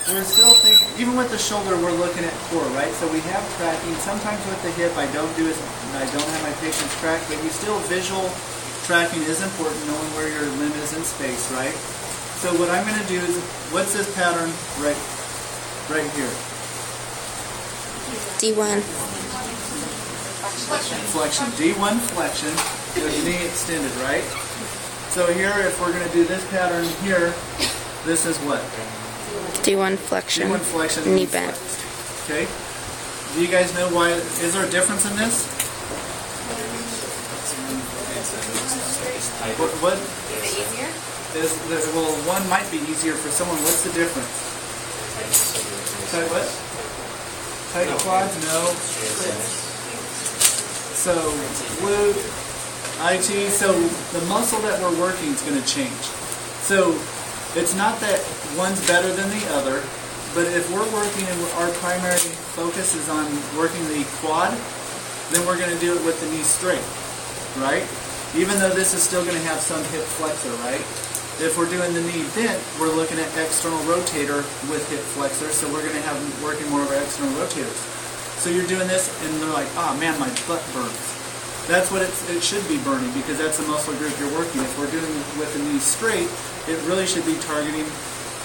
we're still thinking, even with the shoulder, we're looking at core, right? So we have tracking. Sometimes with the hip, I don't have my patients track, but you still, visual tracking is important, knowing where your limb is in space, right? So what I'm going to do is, what's this pattern right here? D1. Flexion. D1 flexion with knee extended, right? So here, if we're going to do this pattern here, this is what? D1 flexion. D1 flexion. Knee bent. Okay. Do you guys know why? Is there a difference in this? What? Is it easier? Well, one might be easier for someone. What's the difference? Tight what? Tight quads? No. So, glute, IT, so the muscle that we're working is going to change. So, it's not that one's better than the other, but if we're working and our primary focus is on working the quad, then we're going to do it with the knee straight, right? Even though this is still going to have some hip flexor, right? If we're doing the knee bent, we're looking at external rotator with hip flexor, so we're going to have working more of our external rotators. So you're doing this, and they're like, oh man, my butt burns. That's what it should be burning, because that's the muscle group you're working. If we're doing it with the knee straight, it really should be targeting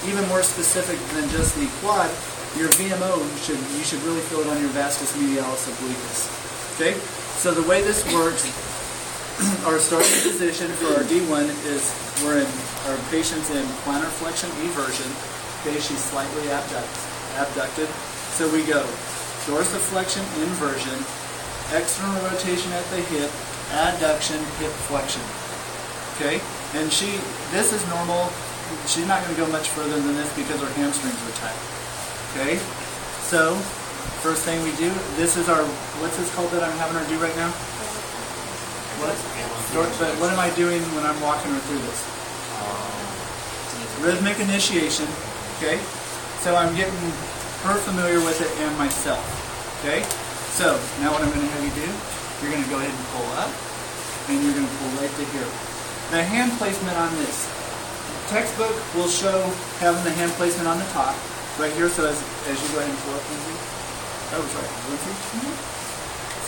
even more specific than just the quad. Your VMO, you should really feel it on your vastus medialis obliquus. Okay? So the way this works, our starting position for our D1 is we're in our patient's in plantar flexion eversion. Okay, she's slightly abducted. So we go dorsiflexion, inversion, external rotation at the hip, adduction, hip flexion. Okay, and this is normal. She's not going to go much further than this because her hamstrings are tight. Okay, so first thing we do, this is our, what's this called that I'm having her do right now? What? But what am I doing when I'm walking her through this? Rhythmic initiation. Okay, so I'm getting her familiar with it and myself. Okay, so now what I'm going to have you do, you're going to go ahead and pull up, and you're going to pull right to here. Now hand placement on this. Textbook will show having the hand placement on the top, right here, so as you go ahead and pull up, Lindsay. That was right, Lindsay.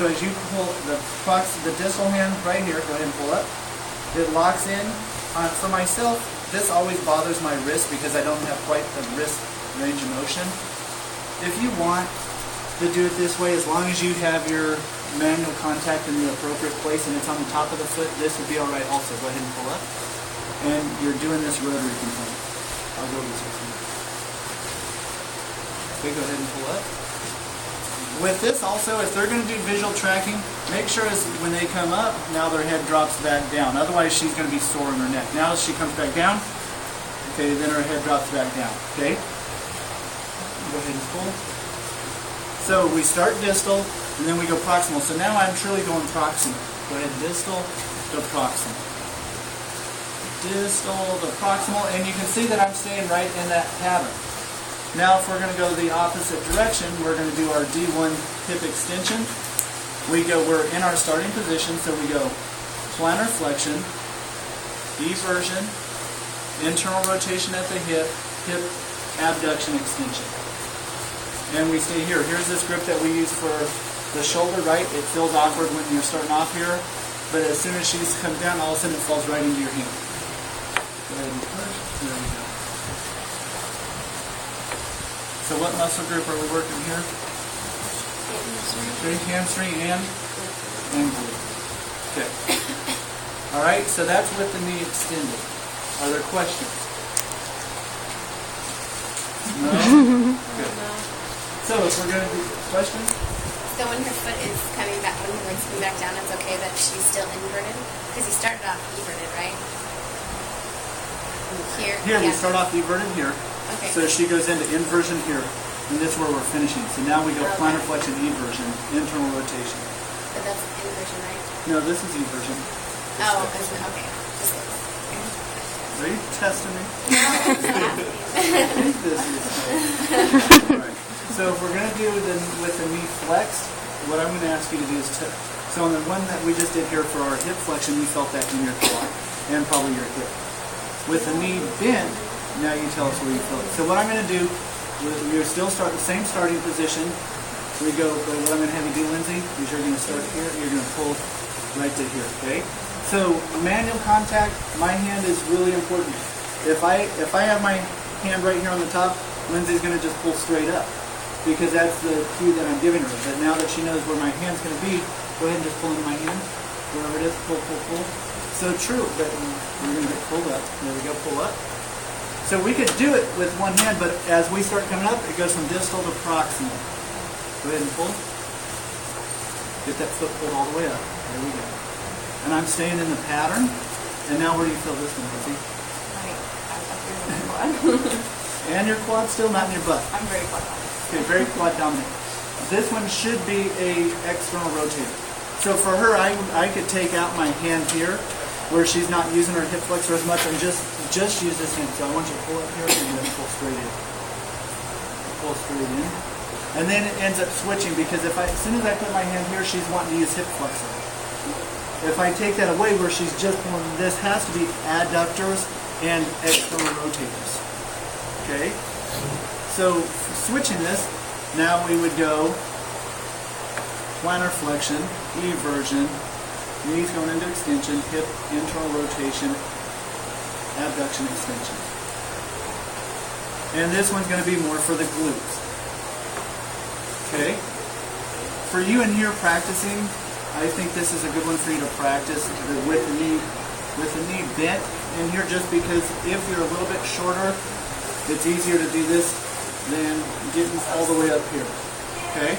So as you pull the distal hand right here, go ahead and pull up. It locks in. For myself, this always bothers my wrist because I don't have quite the wrist range of motion. If you want to do it this way, as long as you have your manual contact in the appropriate place and it's on the top of the foot, this would be all right also. Go ahead and pull up. And you're doing this rotary component. I'll go over this with you. Okay, go ahead and pull up. With this also, if they're going to do visual tracking, make sure when they come up, now their head drops back down. Otherwise, she's going to be sore in her neck. Now as she comes back down, okay, then her head drops back down. Okay? Go ahead and pull. So we start distal, and then we go proximal. So now I'm truly going proximal. Go ahead, distal to proximal. Distal to proximal, and you can see that I'm staying right in that pattern. Now if we're going to go the opposite direction, we're going to do our D1 hip extension. We're in our starting position, so we go plantar flexion, eversion, internal rotation at the hip, hip abduction extension. And we stay here. Here's this grip that we use for the shoulder, right? It feels awkward when you're starting off here, but as soon as she comes down, all of a sudden it falls right into your hand. Go ahead and push. There we go. So what muscle group are we working here? Okay, hamstring and glute. Okay. All right, so that's with the knee extended. Are there questions? No? Good. So if we're going to do questions? So when her foot is coming back, when her leg's coming back down, it's okay that she's still inverted? Because you started off everted, right? Here. Here, we start off everted here. Okay. So she goes into inversion here, and that's where we're finishing. So now we go plantar flexion, eversion, internal rotation. But that's inversion, right? No, this is eversion. Oh, okay. Just Are you testing me? This is right. So if we're going to do with the knee flexed, what I'm going to ask you to do is so on the one that we just did here for our hip flexion, you felt that in your quad and probably your hip. With the knee bent, now you tell us where you feel it. So what I'm going to do We still start the same starting position. We go, but what I'm going to have you do, Lindsay, is you're going to start here, you're going to pull right to here, okay? So manual contact, my hand is really important. If I have my hand right here on the top, Lindsay's going to just pull straight up because that's the cue that I'm giving her. But now that she knows where my hand's going to be, go ahead and just pull into my hand, wherever it is, pull, pull, pull. So true, but we're going to get pulled up. There we go, pull up. So we could do it with one hand, but as we start coming up, it goes from distal to proximal. Go ahead and pull. Get that foot pulled all the way up. There we go. And I'm staying in the pattern. And now where do you feel this one, Lizzie? And your quad still, not in your butt. I'm very quad dominant. Okay, very quad dominant. This one should be a external rotator. So for her, I could take out my hand here, where she's not using her hip flexor as much, and just use this hand. So I want you to pull up here and then pull straight in. Pull straight in. And then it ends up switching because as soon as I put my hand here, she's wanting to use hip flexor. If I take that away where she's just pulling, this has to be adductors and external rotators. Okay? So switching this, now we would go plantar flexion, eversion, knees going into extension, hip internal rotation, abduction extension. And this one's going to be more for the glutes. Okay? For you in here practicing, I think this is a good one for you to practice with the knee bent in here, just because if you're a little bit shorter, it's easier to do this than getting all the way up here. Okay?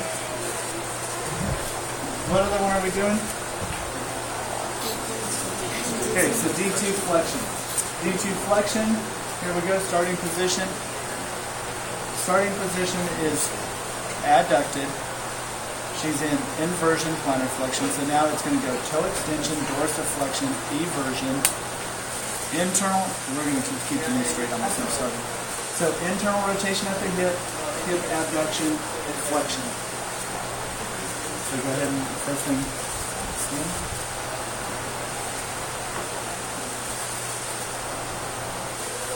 What other one are we doing? Okay, so D2 flexion. D2 flexion, here we go, starting position. Starting position is adducted. She's in inversion plantar flexion, so now it's going to go toe extension, dorsiflexion, eversion, internal, we're going to keep the knee straight on this one starting. So internal rotation at the hip, hip abduction, and flexion. So go ahead and first thing, stand.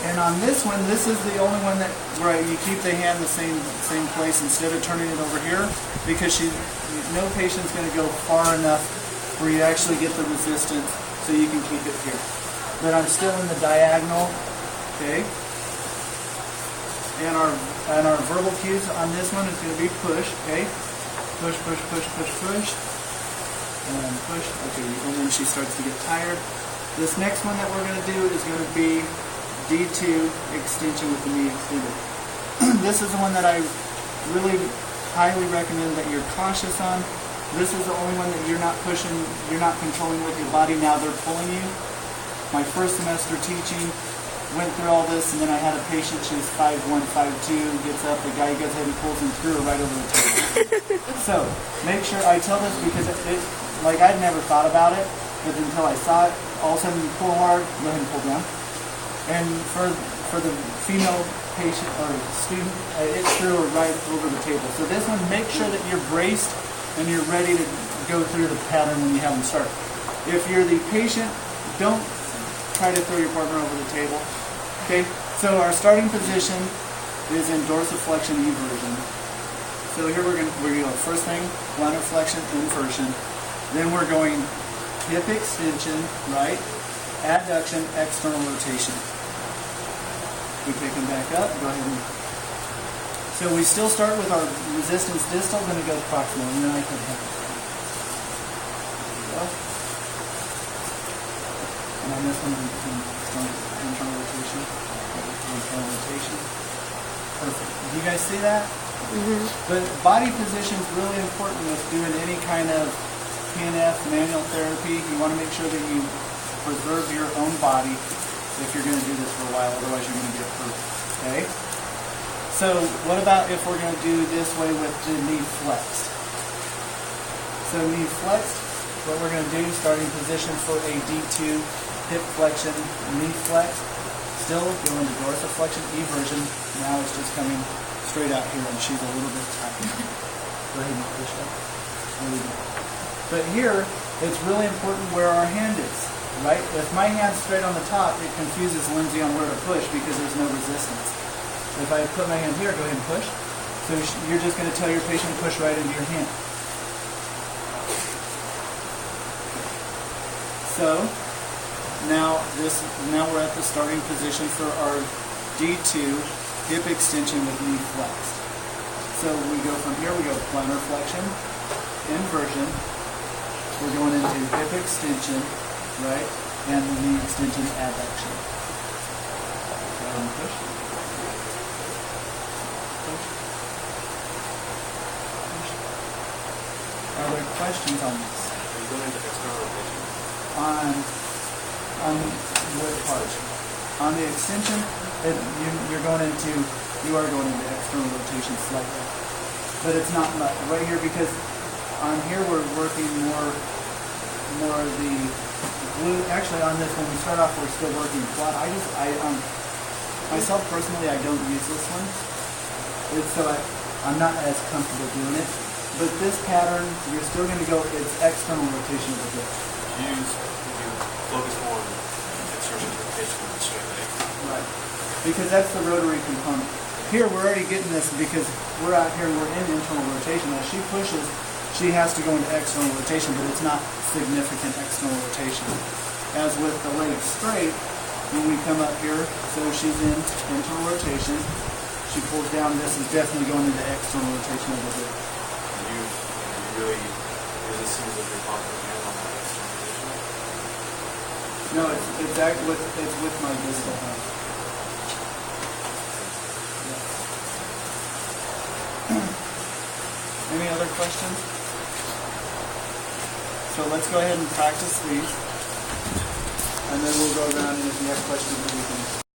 And on this one, this is the only one that where you keep the hand the same place instead of turning it over here, because no patient's going to go far enough where you actually get the resistance so you can keep it here. But I'm still in the diagonal, okay? And our verbal cues on this one is going to be push, okay? Push, push, push, push, push. And push, okay, and then she starts to get tired. This next one that we're going to do is going to be D2 extension with the knee extended. This is the one that I really highly recommend that you're cautious on. This is the only one that you're not pushing, you're not controlling with your body. Now they're pulling you. My first semester teaching, went through all this, and then I had a patient, she was 5'1", 5'2", gets up, the guy goes ahead and pulls him through her right over the table. So, make sure, I tell this because like I'd never thought about it, but until I saw it, all of a sudden you pull hard, go ahead and pull down. And for the female patient or student, it threw her right over the table. So this one, make sure that you're braced and you're ready to go through the pattern when you have them start. If you're the patient, don't try to throw your partner over the table. Okay, so our starting position is in dorsiflexion eversion. So here we're going to go first thing, plantar flexion, inversion. Then we're going hip extension, right? Adduction, external rotation. We pick them back up, go ahead and... So we still start with our resistance distal, then it goes proximal, and then I can have it. And on this one, we can internal rotation. Internal rotation. Perfect. Do you guys see that? Mm-hmm. But body position is really important with doing any kind of PNF, manual therapy. You want to make sure that you preserve your own body if you're going to do this for a while, otherwise you're going to get hurt. Okay? So what about if we're going to do this way with the knee flexed? So knee flexed, what we're going to do, starting position for a D2 hip flexion, knee flexed, still going to dorsiflexion, eversion. Now it's just coming straight out here, and she's a little bit tight. Go ahead and push up. There we go. But here, it's really important where our hand is, right? If my hand's straight on the top, it confuses Lindsay on where to push because there's no resistance. If I put my hand here, go ahead and push. So you're just going to tell your patient to push right into your hand. So now we're at the starting position for our D2 hip extension with knee flexed. So we go from here, we go plantar flexion, inversion. We're going into hip extension, right, and the knee extension abduction. Go ahead and push. Push. Push. Are there questions on this? Are you going into external rotation? On what part? On the extension, you are going into external rotation slightly, but it's not much right here because on here we're working more of the glute. Actually, on this when we start off, we're still working quad. Myself personally, I don't use this one. I'm not as comfortable doing it. But this pattern, you're still going to go. It's external rotation of the hip. You focus more on external rotation than straight leg. Right. Because that's the rotary component. Here we're already getting this because we're out here and we're in internal rotation. As she pushes, she has to go into external rotation, but it's not significant external rotation. As with the leg straight, when we come up here, so she's in internal rotation, she pulls down, this is definitely going into external rotation of the hip. You really, it seems like you're popping your hand on that external rotation. No, it's with my distal hand. Any other questions? So let's go ahead and practice these, and then we'll go around, and if you have questions, we can